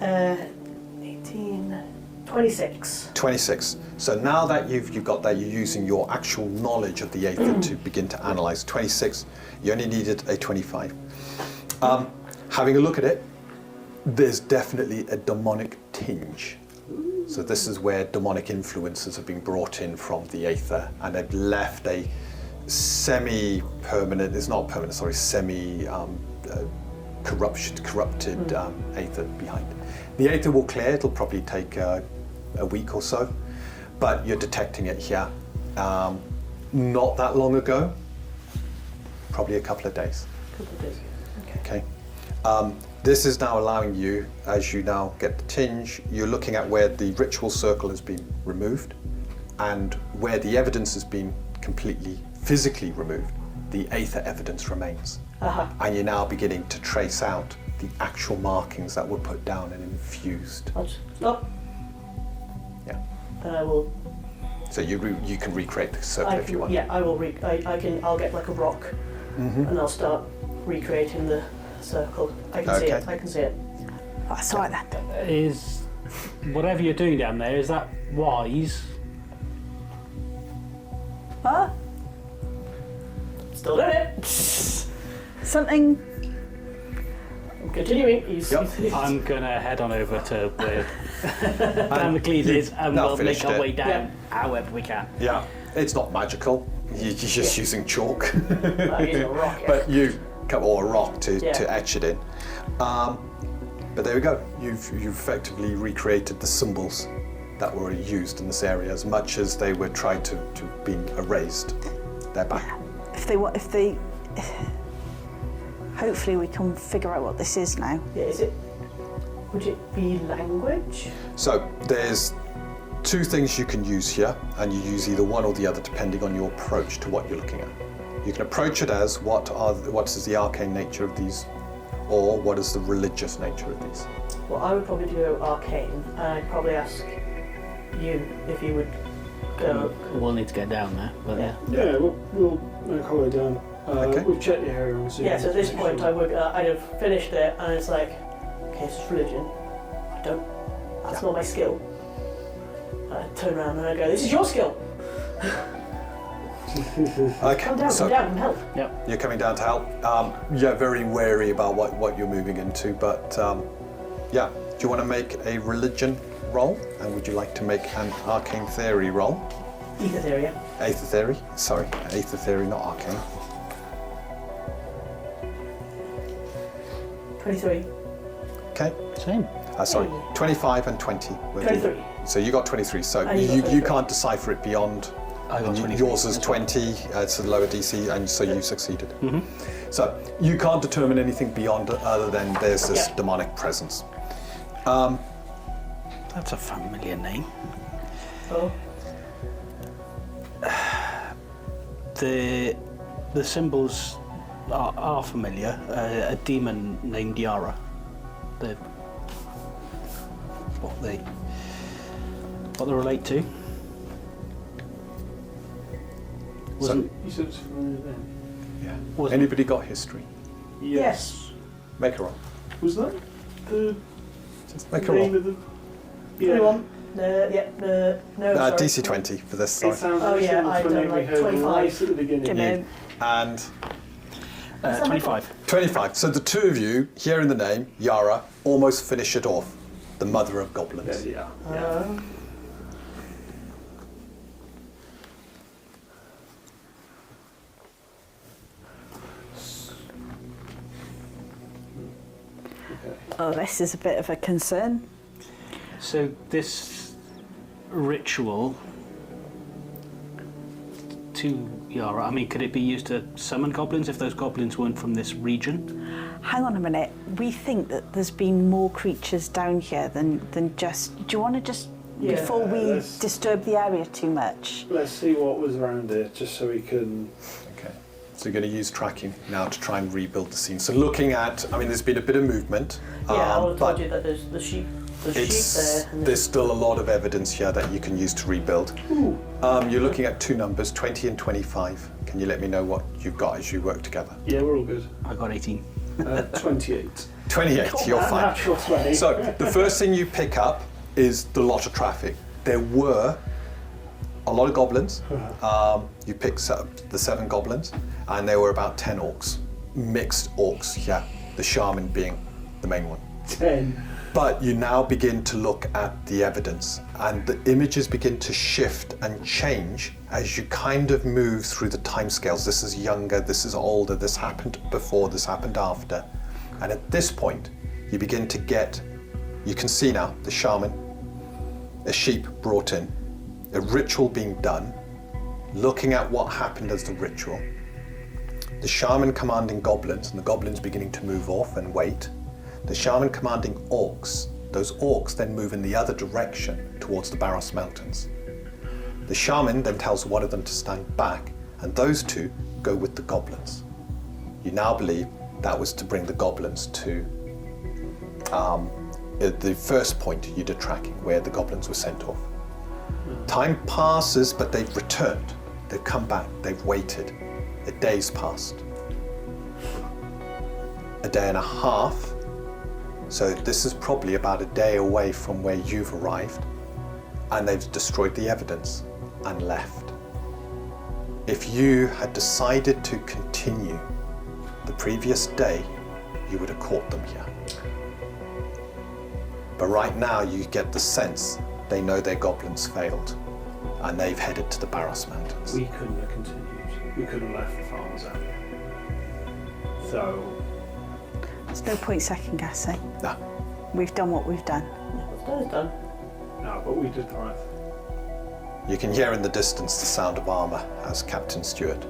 18, 26. 26. So now that you've got that, you're using your actual knowledge of the aether to begin to analyze. 26, you only needed a 25. Having a look at it, there's definitely a demonic tinge. So this is where demonic influences have been brought in from the aether, and they've left a semi-permanent, it's not permanent, sorry, corrupted aether behind. The aether will clear, it'll probably take a week or so, but you're detecting it here. Not that long ago, probably a couple of days. Okay. This is now allowing you, as you now get the tinge, you're looking at where the ritual circle has been removed and where the evidence has been completely physically removed, the aether evidence remains. And you're now beginning to trace out the actual markings that were put down and infused. I'll just stop. Yeah. And I will. So you can recreate the circle if you want. Yeah, I will. I'll get like a rock, and I'll start recreating the circle. I can see it. I can see it. That's all right then. Is whatever you're doing down there, is that wise? Huh? Still doing it. Something. I'm continuing. I'm gonna head on over to where Damocles is, and we'll make our way down however we can. Yeah, it's not magical. You're just using chalk. I'm using a rock. But or a rock to etch it in. But there we go. You've effectively recreated the symbols that were used in this area as much as they were tried to be erased. They're back. If they, hopefully we can figure out what this is now. Yeah, would it be language? So there's two things you can use here, and you use either one or the other depending on your approach to what you're looking at. You can approach it as what is the arcane nature of these, or what is the religious nature of these. Well, I would probably do arcane, and I'd probably ask you if you would go. We'll need to get down there, but yeah. Yeah, we'll make our way down. Okay. We've checked the area and see. Yeah, so at this point I'd have finished it, and it's like, okay, it's religion. That's not my skill. I turn around and I go, this is your skill. Okay, Come down, and help. Yep. You're coming down to help. You're very wary about what you're moving into, but yeah. Do you want to make a religion roll? And would you like to make an arcane theory roll? Ether theory, yeah. Aether theory? Sorry, aether theory, not arcane. 23. Okay. Same. Sorry, Hey. 25 and 20. 23. So you got 23. So And you got you 23. can't decipher it beyond. I got and 23. yours is 20. It's a lower DC, and so you succeeded. Mm-hmm. So you can't determine anything beyond other than there's this Yeah. demonic presence. That's a familiar name. Oh. The symbols are familiar. A demon named Yara. What they relate to. Wasn't You said it's familiar then? Yeah. Wasn't- Anybody got history? Yes. Make a roll. Was that the Just make a roll. name of the... 21. No, sorry. DC 20 for this. It Sorry. sounds Oh, yeah, similar to I've a done name we like heard 25. right at the beginning. Dunno. And 25. 25. So the two of you, hearing the name, Yara, almost finish it off. The mother of goblins. Yeah. Okay. Oh, this is a bit of a concern. So this ritual to Yara, I mean, could it be used to summon goblins if those goblins weren't from this region? Hang on a minute. We think that there's been more creatures down here than just. Do you want to just Yeah, before we let's- disturb the area too much? Let's see what was around it, just so we can... Okay. So you're going to use tracking now to try and rebuild the scene. So looking at, I mean, there's been a bit of movement. Yeah, I would have but told you that there's the sheep. There's sheep there. And there's still a lot of evidence here that you can use to rebuild. You're looking at two numbers, 20 and 25. Can you let me know what you've got as you work together? Yeah, we're all good. I got 18. 28. 28, you're fine. Natural 20. So the first thing you pick up is the lot of traffic. There were a lot of goblins. You picked up the 7 goblins, and there were about 10 orcs, mixed orcs. Yeah, the shaman being the main one. 10. But you now begin to look at the evidence, and the images begin to shift and change as you kind of move through the timescales. This is younger, this is older, this happened before, this happened after. And at this point, you begin to get, you can see now the shaman, a sheep brought in, a ritual being done, looking at what happened as the ritual. The shaman commanding goblins, and the goblins beginning to move off and wait. The shaman commanding orcs. Those orcs then move in the other direction towards the Barros Mountains. The shaman then tells one of them to stand back, and those two go with the goblins. You now believe that was to bring the goblins to the first point you did tracking, where the goblins were sent off. Time passes, but they've returned. They've come back, they've waited. A day's passed. A day and a half. So this is probably about a day away from where you've arrived, and they've destroyed the evidence and left. If you had decided to continue the previous day, you would have caught them here. But right now you get the sense they know their goblins failed, and they've headed to the Barros Mountains. We couldn't have continued. We couldn't have left the farmers out there. So, There's no point second guessing. No. We've done what we've done. What's done is done. No, but we did alright. You can hear in the distance the sound of armour as Captain Stewart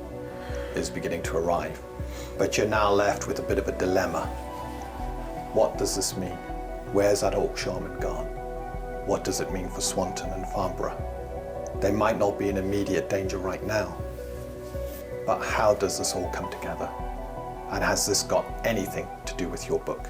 is beginning to arrive. But you're now left with a bit of a dilemma. What does this mean? Where's that orc shaman gone? What does it mean for Swanton and Farmborough? They might not be in immediate danger right now, but how does this all come together? And has this got anything to do with your book?